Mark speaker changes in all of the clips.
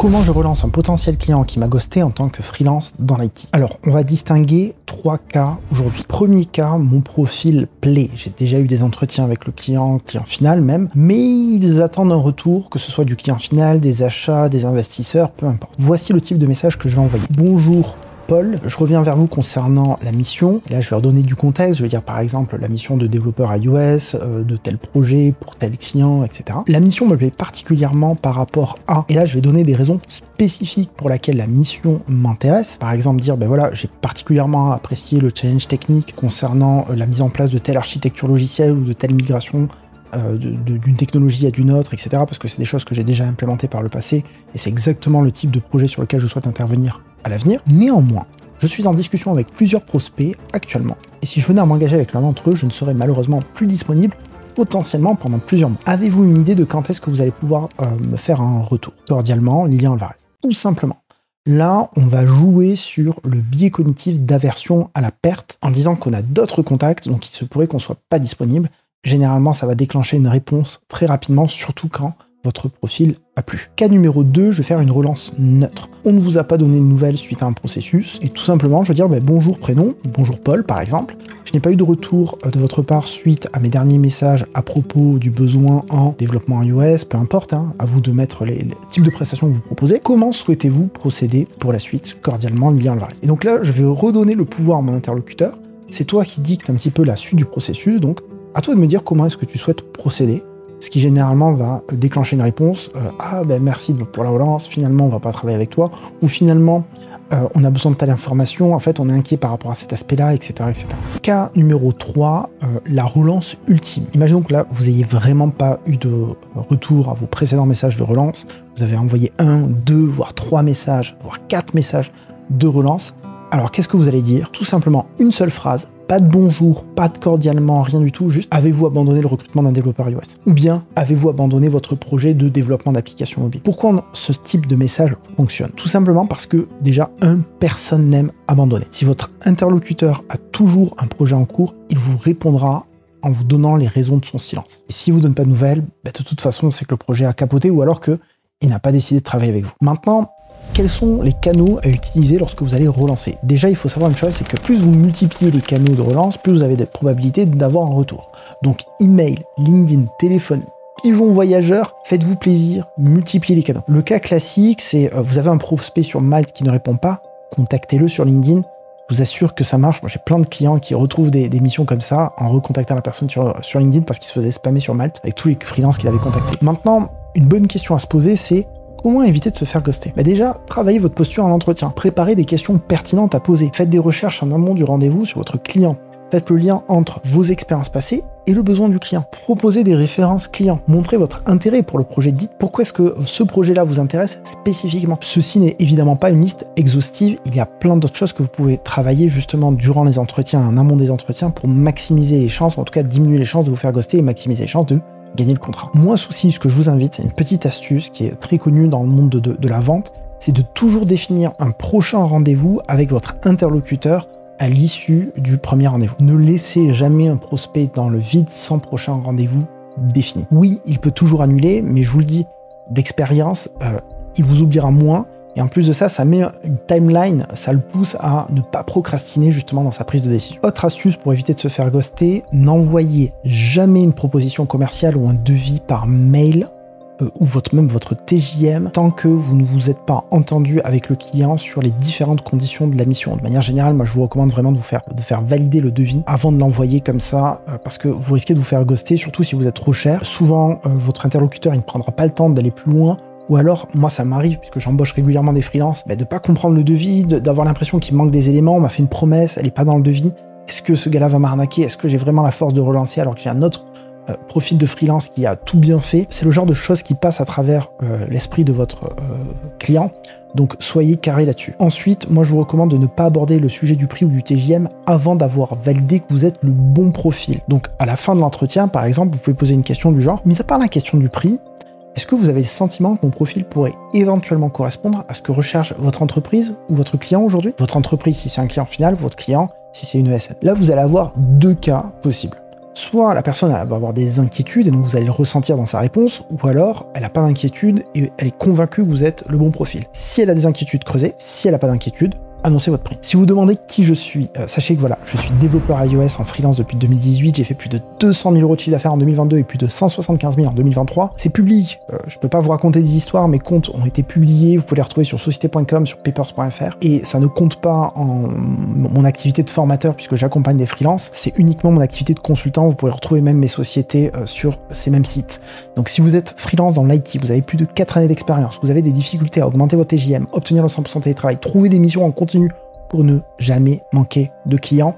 Speaker 1: Comment je relance un potentiel client qui m'a ghosté en tant que freelance dans l'IT? Alors, on va distinguer 3 cas aujourd'hui. Premier cas, mon profil plaît. J'ai déjà eu des entretiens avec le client final même, mais ils attendent un retour, que ce soit du client final, des achats, des investisseurs, peu importe. Voici le type de message que je vais envoyer. Bonjour Paul, je reviens vers vous concernant la mission. Et là, je vais redonner du contexte. Je vais dire par exemple la mission de développeur iOS, de tel projet, pour tel client, etc. La mission me plaît particulièrement par rapport à... Et là, je vais donner des raisons spécifiques pour laquelle la mission m'intéresse. Par exemple, dire, ben voilà, j'ai particulièrement apprécié le challenge technique concernant la mise en place de telle architecture logicielle ou de telle migration d'une technologie à une autre, etc. Parce que c'est des choses que j'ai déjà implémentées par le passé et c'est exactement le type de projet sur lequel je souhaite intervenir à l'avenir. Néanmoins, je suis en discussion avec plusieurs prospects actuellement et si je venais à m'engager avec l'un d'entre eux, je ne serais malheureusement plus disponible potentiellement pendant plusieurs mois. Avez-vous une idée de quand est-ce que vous allez pouvoir me faire un retour? Cordialement, Lilian Alvarez. Tout simplement. Là, on va jouer sur le biais cognitif d'aversion à la perte en disant qu'on a d'autres contacts, donc il se pourrait qu'on soit pas disponible. Généralement, ça va déclencher une réponse très rapidement, surtout quand votre profil a plu. Cas numéro 2, je vais faire une relance neutre. On ne vous a pas donné de nouvelles suite à un processus, et tout simplement, je vais dire bonjour prénom, bonjour Paul par exemple. Je n'ai pas eu de retour de votre part suite à mes derniers messages à propos du besoin en développement iOS, peu importe, à vous de mettre les types de prestations que vous proposez. Comment souhaitez-vous procéder pour la suite? Cordialement, Lilian Alvarez. Et donc là, je vais redonner le pouvoir à mon interlocuteur. C'est toi qui dictes un petit peu la suite du processus, donc à toi de me dire comment est-ce que tu souhaites procéder, ce qui généralement va déclencher une réponse merci pour la relance, finalement on va pas travailler avec toi, ou finalement on a besoin de telle information, en fait on est inquiet par rapport à cet aspect-là, etc., etc. Cas numéro 3, la relance ultime. Imaginons que là vous ayez vraiment pas eu de retour à vos précédents messages de relance, vous avez envoyé 1, 2, voire 3 messages, voire 4 messages de relance. Alors qu'est-ce que vous allez dire? Tout simplement une seule phrase. Pas de bonjour, pas de cordialement, rien du tout, juste avez-vous abandonné le recrutement d'un développeur iOS? Ou bien avez-vous abandonné votre projet de développement d'applications mobiles? Pourquoi ce type de message fonctionne? Tout simplement parce que déjà, personne n'aime abandonner. Si votre interlocuteur a toujours un projet en cours, il vous répondra en vous donnant les raisons de son silence. Et s'il vous donne pas de nouvelles, de toute façon, c'est que le projet a capoté ou alors qu'il n'a pas décidé de travailler avec vous. Maintenant, quels sont les canaux à utiliser lorsque vous allez relancer? Déjà, il faut savoir une chose, c'est que plus vous multipliez les canaux de relance, plus vous avez des probabilités d'avoir un retour. Donc, email, LinkedIn, téléphone, pigeon voyageur, faites-vous plaisir, multipliez les canaux. Le cas classique, c'est vous avez un prospect sur Malte qui ne répond pas, contactez-le sur LinkedIn. Je vous assure que ça marche. Moi, j'ai plein de clients qui retrouvent des missions comme ça en recontactant la personne sur LinkedIn parce qu'il se faisait spammer sur Malte avec tous les freelances qu'il avait contactés. Maintenant, une bonne question à se poser, c'est comment éviter de se faire ghoster? Déjà, travaillez votre posture en entretien. Préparez des questions pertinentes à poser. Faites des recherches en amont du rendez-vous sur votre client. Faites le lien entre vos expériences passées et le besoin du client. Proposez des références clients. Montrez votre intérêt pour le projet. Dites pourquoi est-ce que ce projet-là vous intéresse spécifiquement. Ceci n'est évidemment pas une liste exhaustive. Il y a plein d'autres choses que vous pouvez travailler justement durant les entretiens, en amont des entretiens, pour maximiser les chances, ou en tout cas diminuer les chances de vous faire ghoster et maximiser les chances de gagner le contrat. Moi, souci, ce que je vous invite, c'est une petite astuce qui est très connue dans le monde de la vente, c'est de toujours définir un prochain rendez-vous avec votre interlocuteur à l'issue du premier rendez-vous. Ne laissez jamais un prospect dans le vide sans prochain rendez-vous défini. Oui, il peut toujours annuler, mais je vous le dis, d'expérience, il vous oubliera moins. Et en plus de ça, ça met une timeline, ça le pousse à ne pas procrastiner justement dans sa prise de décision. Autre astuce pour éviter de se faire ghoster, n'envoyez jamais une proposition commerciale ou un devis par mail ou même votre TJM tant que vous ne vous êtes pas entendu avec le client sur les différentes conditions de la mission. De manière générale, moi je vous recommande vraiment de faire valider le devis avant de l'envoyer comme ça parce que vous risquez de vous faire ghoster, surtout si vous êtes trop cher. Souvent, votre interlocuteur il ne prendra pas le temps d'aller plus loin. Ou alors, moi ça m'arrive, puisque j'embauche régulièrement des freelances, de pas comprendre le devis, d'avoir l'impression qu'il manque des éléments, on m'a fait une promesse, elle est pas dans le devis. Est-ce que ce gars-là va m'arnaquer? Est-ce que j'ai vraiment la force de relancer alors que j'ai un autre profil de freelance qui a tout bien fait? C'est le genre de choses qui passent à travers l'esprit de votre client, donc soyez carré là-dessus. Ensuite, moi je vous recommande de ne pas aborder le sujet du prix ou du TJM avant d'avoir validé que vous êtes le bon profil. Donc à la fin de l'entretien, par exemple, vous pouvez poser une question du genre, mis à part la question du prix, est-ce que vous avez le sentiment que mon profil pourrait éventuellement correspondre à ce que recherche votre entreprise ou votre client aujourd'hui? Votre entreprise si c'est un client final, votre client si c'est une ESN. Là, vous allez avoir deux cas possibles. Soit la personne elle va avoir des inquiétudes et donc vous allez le ressentir dans sa réponse, ou alors elle n'a pas d'inquiétude et elle est convaincue que vous êtes le bon profil. Si elle a des inquiétudes, creusez. Si elle n'a pas d'inquiétude, annoncez votre prix. Si vous demandez qui je suis, sachez que voilà, je suis développeur iOS en freelance depuis 2018, j'ai fait plus de 200 000 € de chiffre d'affaires en 2022 et plus de 175 000 en 2023. C'est public, je peux pas vous raconter des histoires, mes comptes ont été publiés, vous pouvez les retrouver sur société.com, sur papers.fr, et ça ne compte pas en mon activité de formateur puisque j'accompagne des freelances, c'est uniquement mon activité de consultant, vous pouvez retrouver même mes sociétés sur ces mêmes sites. Donc si vous êtes freelance dans l'IT, vous avez plus de 4 années d'expérience, vous avez des difficultés à augmenter votre TJM, obtenir le 100% télétravail, trouver des missions en continu pour ne jamais manquer de clients,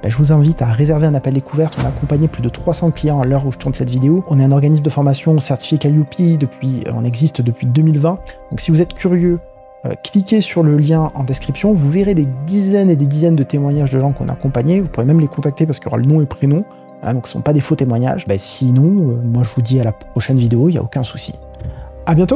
Speaker 1: je vous invite à réserver un appel découverte. On a accompagné plus de 300 clients à l'heure où je tourne cette vidéo. On est un organisme de formation certifié Calliope, on existe depuis 2020. Donc si vous êtes curieux, cliquez sur le lien en description, vous verrez des dizaines et des dizaines de témoignages de gens qu'on a accompagnés. Vous pourrez même les contacter parce qu'il y aura le nom et prénom, donc ce ne sont pas des faux témoignages. Sinon, moi je vous dis à la prochaine vidéo, il n'y a aucun souci. À bientôt.